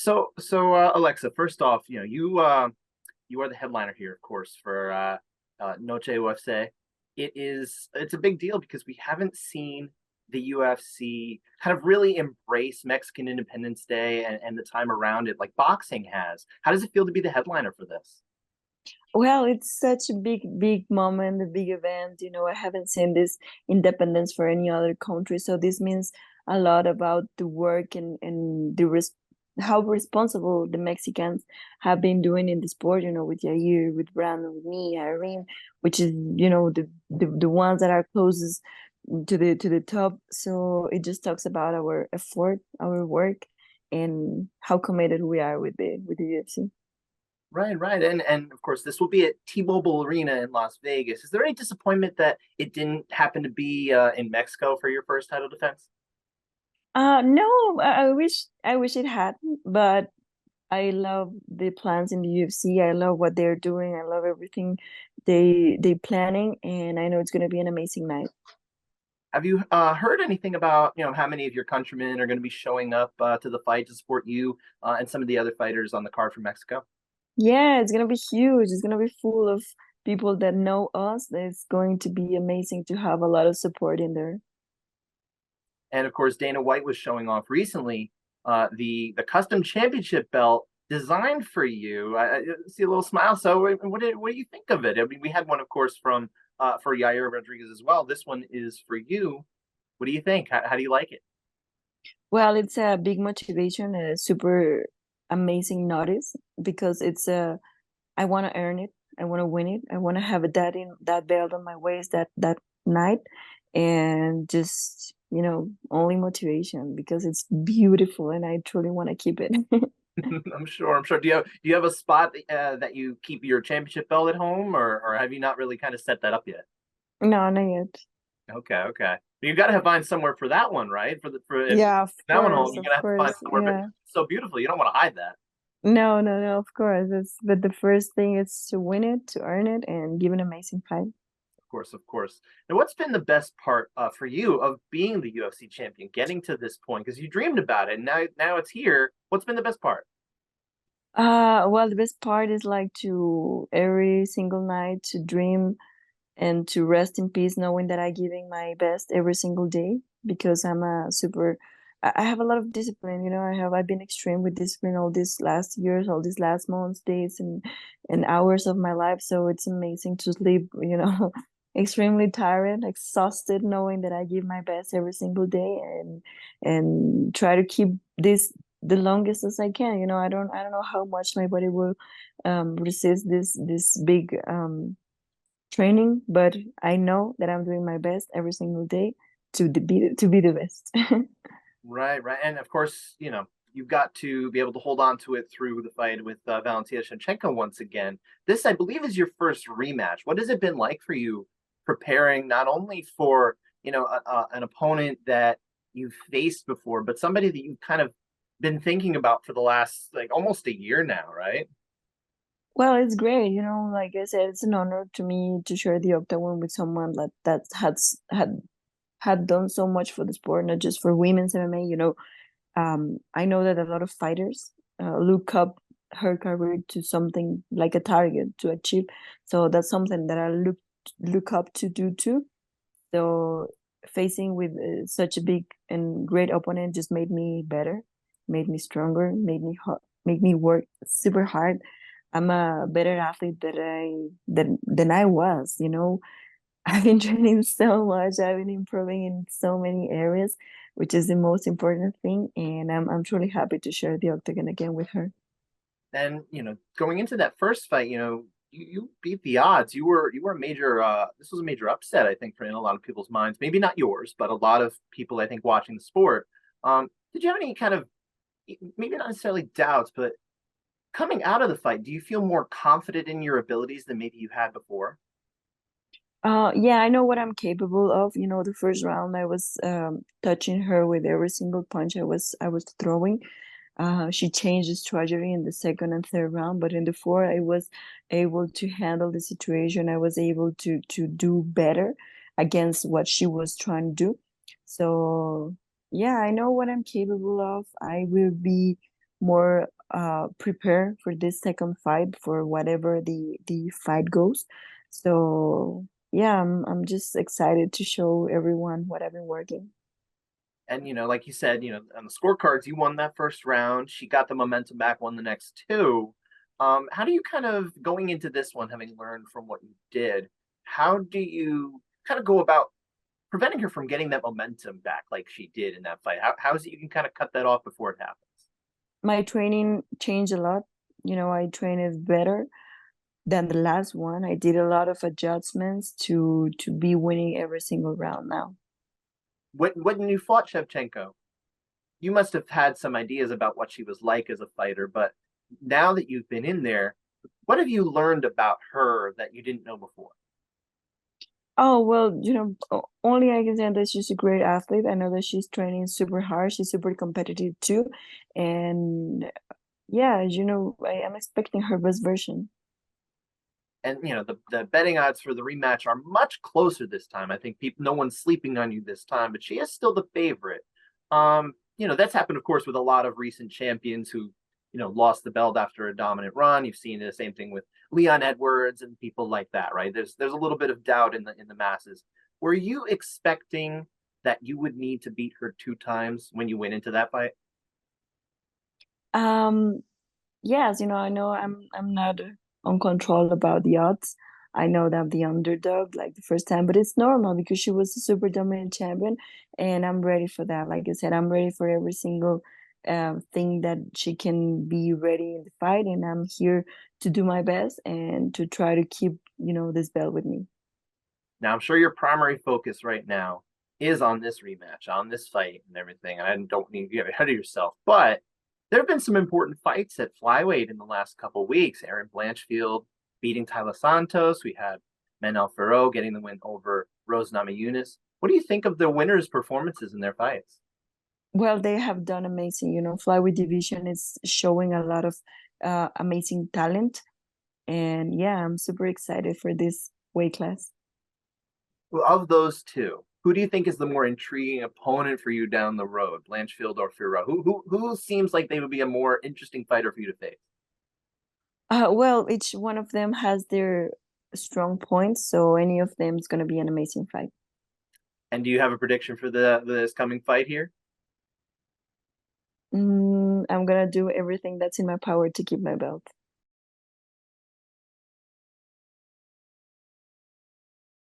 Alexa, first off, you are the headliner here, of course, for Noche UFC. It's a big deal because we haven't seen the UFC kind of really embrace Mexican Independence Day and the time around it like boxing has. How does it feel to be the headliner for this? Well, it's such a big moment, a big event. I haven't seen this independence for any other country. So this means a lot about the work and how responsible the Mexicans have been doing in the sport, with Yair, with Brandon, with me, Irene, which is, the ones that are closest to the top. So it just talks about our effort, our work, and how committed we are with the UFC. Right, right. And of course this will be at T-Mobile Arena in Las Vegas. Is there any disappointment that it didn't happen to be in Mexico for your first title defense? No, I wish it had, but I love the plans in the UFC. I love what they're doing. I love everything they planning, and I know it's gonna be an amazing night. Have you heard anything about, how many of your countrymen are going to be showing up to the fight to support you and some of the other fighters on the card from Mexico? Yeah, it's gonna be huge. It's gonna be full of people that know us. It's going to be amazing to have a lot of support in there. And of course, Dana White was showing off recently the custom championship belt designed for you. I see a little smile. So, what do you think of it? I mean, we had one, of course, from for Yair Rodriguez as well. This one is for you. What do you think? How do you like it? Well, it's a big motivation and a super amazing notice because I want to earn it. I want to win it. I want to have that belt on my waist that night, and just only motivation because it's beautiful and I truly want to keep it. I'm sure. I'm sure. Do you have a spot that you keep your championship belt at home, or have you not really kind of set that up yet? No, not yet. Okay, okay. You got to have find somewhere for that one, right? For if Yeah, of that one home, course, you're of gonna have to find course. somewhere. But Yeah. it's so beautiful, you don't want to hide that. No, no, no, of course. But the first thing is to win it, to earn it, and give an amazing fight. Of course, of course. Now, what's been the best part for you of being the UFC champion, getting to this point? Because you dreamed about it, and now it's here. What's been the best part? Well, the best part is like to every single night to dream and to rest in peace knowing that I'm giving my best every single day because I have a lot of discipline, I've been extreme with discipline all these last years, all these last months, days and hours of my life. So it's amazing to sleep, extremely tired, exhausted, knowing that I give my best every single day and try to keep this the longest as I can. I don't know how much my body will resist this big training, but I know that I'm doing my best every single day to be the best. Right, right. And of course, you've got to be able to hold on to it through the fight with Valentina Shevchenko once again. This, I believe, is your first rematch. What has it been like for you preparing not only for, an opponent that you've faced before, but somebody that you've kind of been thinking about for the last like almost a year now, right? Well, it's great, like I said, it's an honor to me to share the octagon with someone that had done so much for the sport, not just for women's MMA. I know that a lot of fighters look up her career to something like a target to achieve. So that's something that I look up to do too. So facing with such a big and great opponent just made me better, made me stronger, made me work super hard. I'm a better athlete than I was. I've been training so much. I've been improving in so many areas, which is the most important thing. And I'm truly happy to share the octagon again with her. And going into that first fight, you beat the odds. You were a major. This was a major upset, I think, for in a lot of people's minds. Maybe not yours, but a lot of people, I think, watching the sport. Did you have any kind of maybe not necessarily doubts, but coming out of the fight, do you feel more confident in your abilities than maybe you had before? Yeah, I know what I'm capable of. The first round I was touching her with every single punch I was throwing. She changed the strategy in the second and third round, but in the fourth, I was able to handle the situation. I was able to do better against what she was trying to do. So yeah, I know what I'm capable of. I will be more prepared for this second fight for whatever the fight goes. So yeah, I'm just excited to show everyone what I've been working. And like you said, on the scorecards, you won that first round. She got the momentum back, won the next two. How do you kind of going into this one, having learned from what you did, how do you kind of go about preventing her from getting that momentum back like she did in that fight? How is it you can kind of cut that off before it happens? My training changed a lot. I trained better than the last one. I did a lot of adjustments to be winning every single round now. When you fought Shevchenko, you must have had some ideas about what she was like as a fighter, but now that you've been in there, what have you learned about her that you didn't know before? Oh, well, only I can say that she's a great athlete. I know that she's training super hard. She's super competitive too. And yeah, I am expecting her best version. And the betting odds for the rematch are much closer this time. I think no one's sleeping on you this time, but she is still the favorite. That's happened, of course, with a lot of recent champions who lost the belt after a dominant run. You've seen the same thing with Leon Edwards and people like that, right? There's a little bit of doubt in the masses. Were you expecting that you would need to beat her two times when you went into that fight? Um, yes, I know I'm not uncontrolled about the odds. I know that I'm the underdog like the first time, but it's normal because she was a super dominant champion, and I'm ready for that. Like I said, I'm ready for every single thing that she can be ready in the fight, and I'm here to do my best and to try to keep, this belt with me. Now, I'm sure your primary focus right now is on this rematch, on this fight, and everything. And I don't need to get ahead of yourself, but there have been some important fights at flyweight in the last couple of weeks. Aaron Blanchfield beating Tyler Santos. We had Manel Ferro getting the win over Rose Namajunas. What do you think of the winners' performances in their fights? Well, they have done amazing. Flyweight division is showing a lot of amazing talent, and yeah, I'm super excited for this weight class. Well, of those two, who do you think is the more intriguing opponent for you down the road, Blanchfield or Ferro? Who seems like they would be a more interesting fighter for you to face? Well, each one of them has their strong points, so any of them is going to be an amazing fight. And do you have a prediction for this coming fight here? I'm gonna do everything that's in my power to keep my belt.